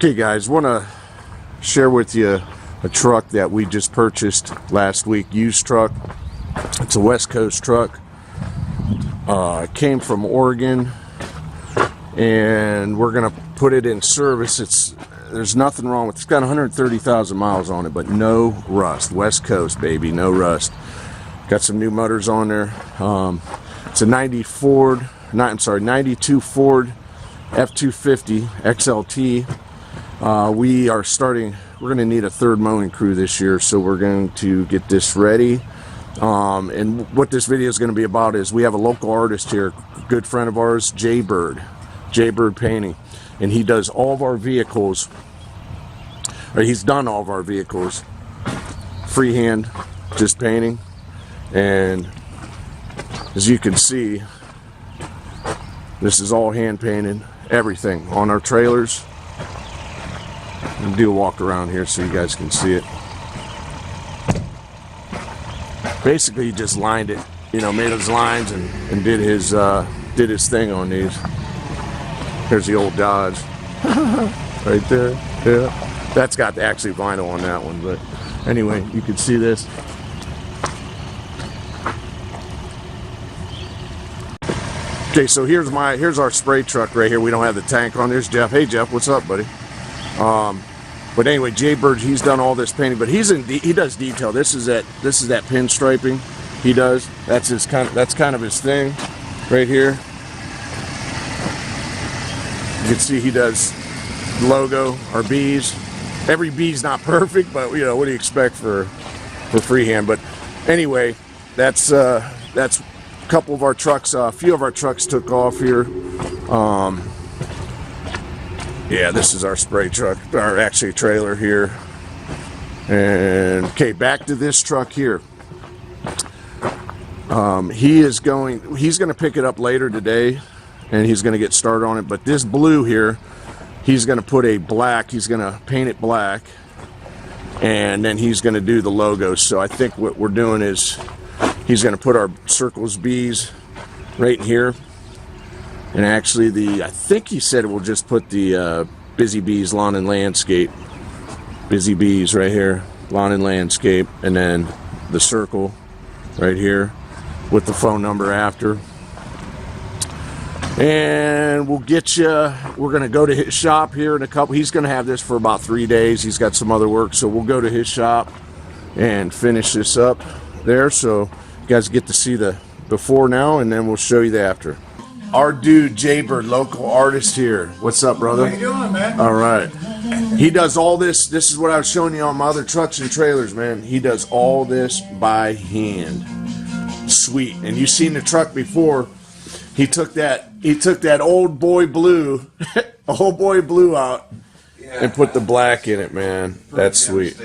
Okay guys, want to share with you a truck that we just purchased last week, used truck. It's a West Coast truck. It came from Oregon, and we're gonna put it in service. There's nothing wrong with it. It's got 130,000 miles on it, but no rust. West Coast, baby, no rust. Got some new motors on there. It's a 92 Ford F250 XLT. We're going to need a third mowing crew this year, so we're going to get this ready. And what this video is going to be about is we have a local artist here, a good friend of ours, JAYBIRD Painting, and he does all of our vehicles, or he's done all of our vehicles freehand, just painting. And as you can see, this is all hand painted, everything on our trailers. I'll do a walk around here so you guys can see it. Basically, he just lined it, made his lines and did his thing on these. Here's the old Dodge, right there. Yeah, that's got actually vinyl on that one, but anyway, you can see this. Okay, so here's our spray truck right here. We don't have the tank on. There's Jeff. Hey Jeff, what's up, buddy? But anyway, JAYBIRD, he's done all this painting, but he does detail. This is that pinstriping he does. That's kind of his thing right here. You can see he does logo, our bees. Every bee's not perfect, but what do you expect for freehand? But anyway, that's a couple of our trucks. A few of our trucks took off here. Yeah, this is our spray truck, or actually trailer here. And okay, back to this truck here. He's going to pick it up later today, and he's going to get started on it. But this blue here, he's going to put a black. He's going to paint it black, and then he's going to do the logo. So I think what we're doing is he's going to put our circles, bees, right in here. And actually, I think he said we'll just put the Busy Bees Lawn and Landscape. Busy Bees right here, Lawn and Landscape, and then the circle right here with the phone number after. And we'll get you. We're gonna go to his shop here in a couple. He's gonna have this for about 3 days. He's got some other work, so we'll go to his shop and finish this up there. So you guys get to see the before now, and then we'll show you the after. Our dude JAYBIRD, local artist here. What's up, brother? How you doing, man? All right. He does all this. This is what I was showing you on my other trucks and trailers, man. He does all this by hand. Sweet. And you've seen the truck before. He took that old boy blue, old boy blue out, and put the black in it, man. That's sweet.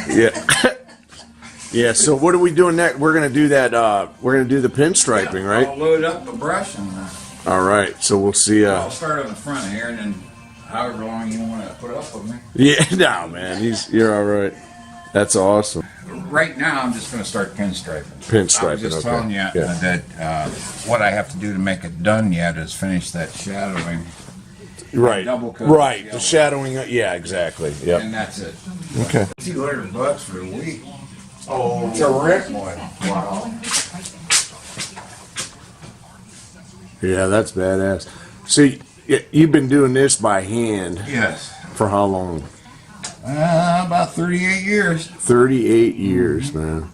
Yeah. Yeah, so what are we doing next? We're gonna do that. We're gonna do the pinstriping, right? I'll load up the brush and. All right, so we'll see. I'll start on the front here, and then however long you want to put up with me. Yeah, no, man, you're all right. That's awesome. Right now, I'm just gonna start pinstriping. Pinstriping. I was just telling you that what I have to do to make it done yet is finish that shadowing. Right. Double coat. Right. The shadowing. Yeah, exactly. Yep. And that's it. Okay. $200 for a week. Oh, it's a rip. Wow. Yeah, that's badass. See, you've been doing this by hand. Yes. For how long? About 38 years. 38 years, man.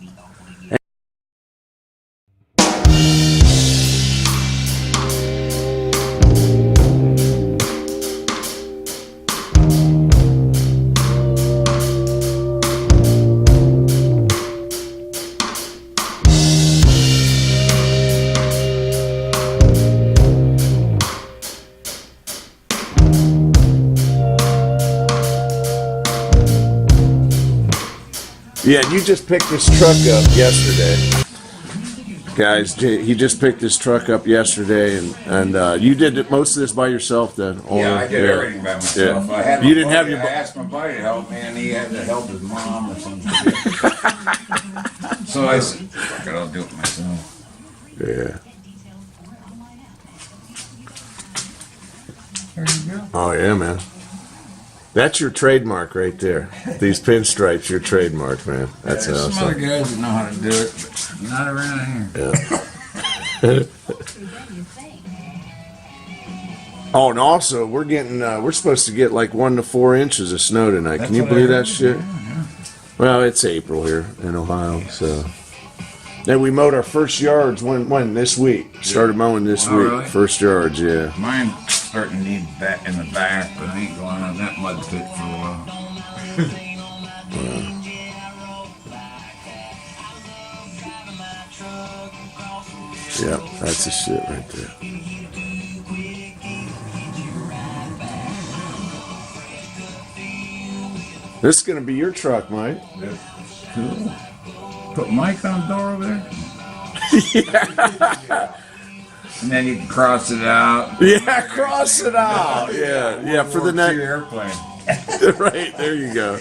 Yeah, you just picked this truck up yesterday. Guys, he just picked this truck up yesterday, and you did most of this by yourself then? Yeah, I did everything by myself. Yeah. I had You didn't have your... I asked my buddy to help me, and he had to help his mom or something. So I said, fuck it, I'll do it myself. Yeah. There you go. Oh, yeah, man. That's your trademark right there. These pinstripes, your trademark, man. That's There's awesome. some other guys that know how to do it, but not around here. Yeah. Oh, and also we're supposed to get like 1 to 4 inches of snow tonight. That's Can you what I believe heard. that shit? Yeah. Well, it's April here in Ohio, so. Then we mowed our first yards when this week. Started mowing this Oh, week. really? First yards, yeah. Mine's starting to need that in the back, but I ain't going on that mud pit for a while. Yeah, that's the shit right there. This is gonna be your truck, Mike. Cool. Put Mike on the door over there. Yeah. And then you can cross it out. Yeah, cross it out. Yeah, for the next next. airplane. Right, there you go.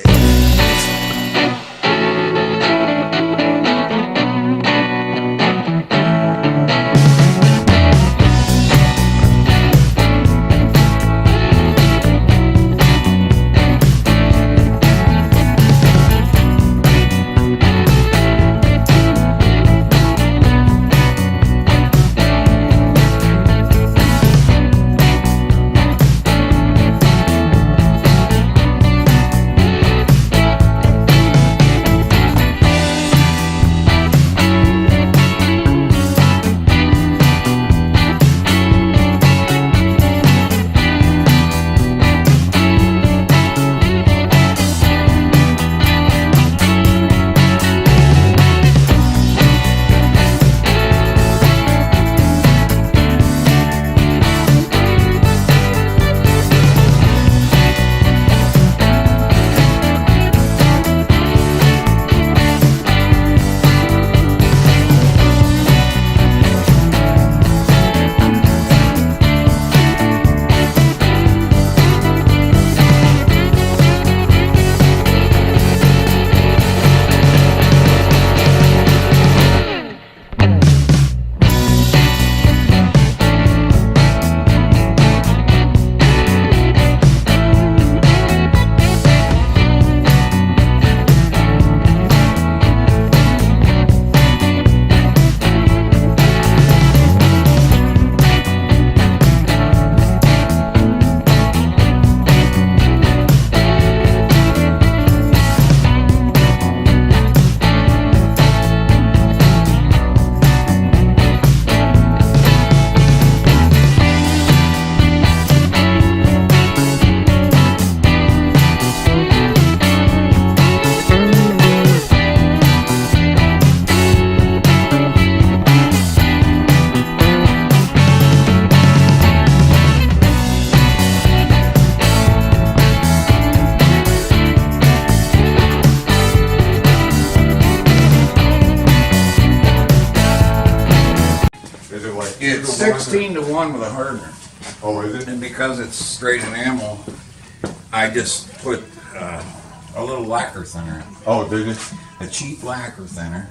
It's 16 to 1 with a hardener. Oh, is it? And because it's straight enamel, I just put a little lacquer thinner, Oh, did it? a cheap lacquer thinner,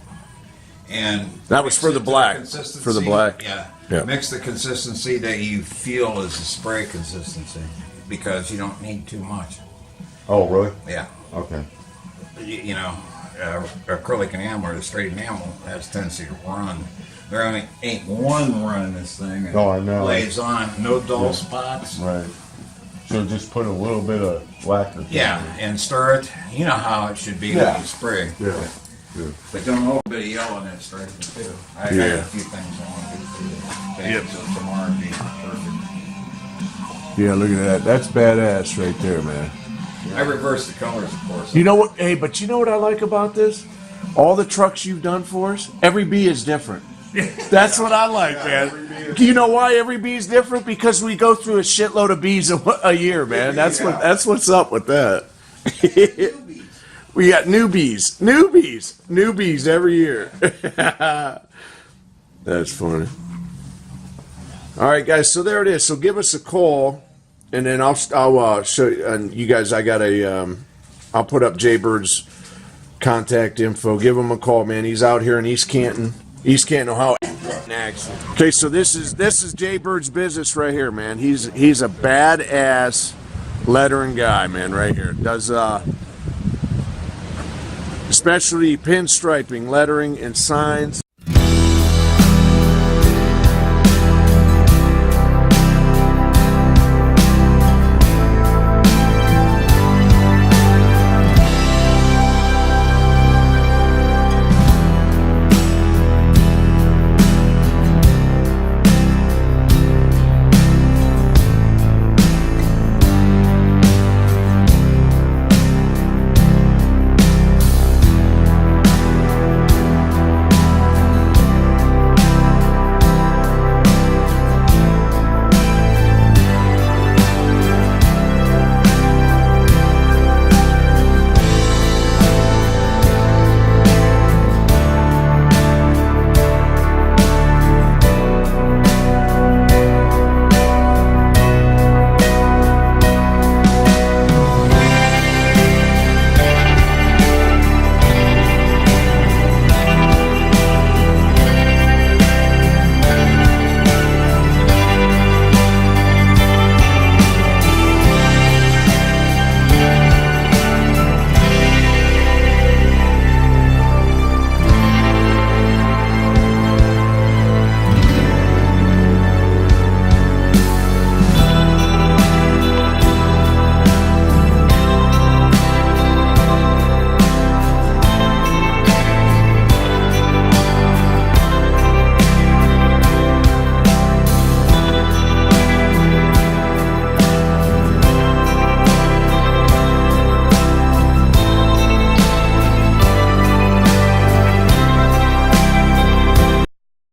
and That was mix for it the to black. consistency. For the black. Yeah. Yeah. Mix the consistency that you feel is the spray consistency, because you don't need too much. Oh, really? Yeah. Okay. You know, acrylic enamel or the straight enamel has a tendency to run. There only ain't one run in this thing. It Oh, I know. lays on, no dull Yeah. spots. Right. So just put a little bit of lacquer. Yeah, and stir it. You know how it should be Yeah. when you spray. Yeah. Yeah. But don't hold a bit of yellow in that stripe too. I got Yeah. a few things I want to do for you. Yep. So tomorrow would be perfect. Yeah, look at that. That's badass right there, man. I reversed the colors, of course. You know what? Hey, but you know what I like about this? All the trucks you've done for us, every bee is different. That's what I like, man. You know why every bee is different? Because we go through a shitload of bees a year, man. That's what's up with that. We got newbies every year. That's funny. All right, guys. So there it is. So give us a call, and then I'll show you. And you guys, I got I'll put up Jaybird's contact info. Give him a call, man. He's out here in East Canton, Ohio. Okay, so this is Jaybird's business right here, man. He's a badass lettering guy, man, right here. Does specialty pinstriping, lettering, and signs.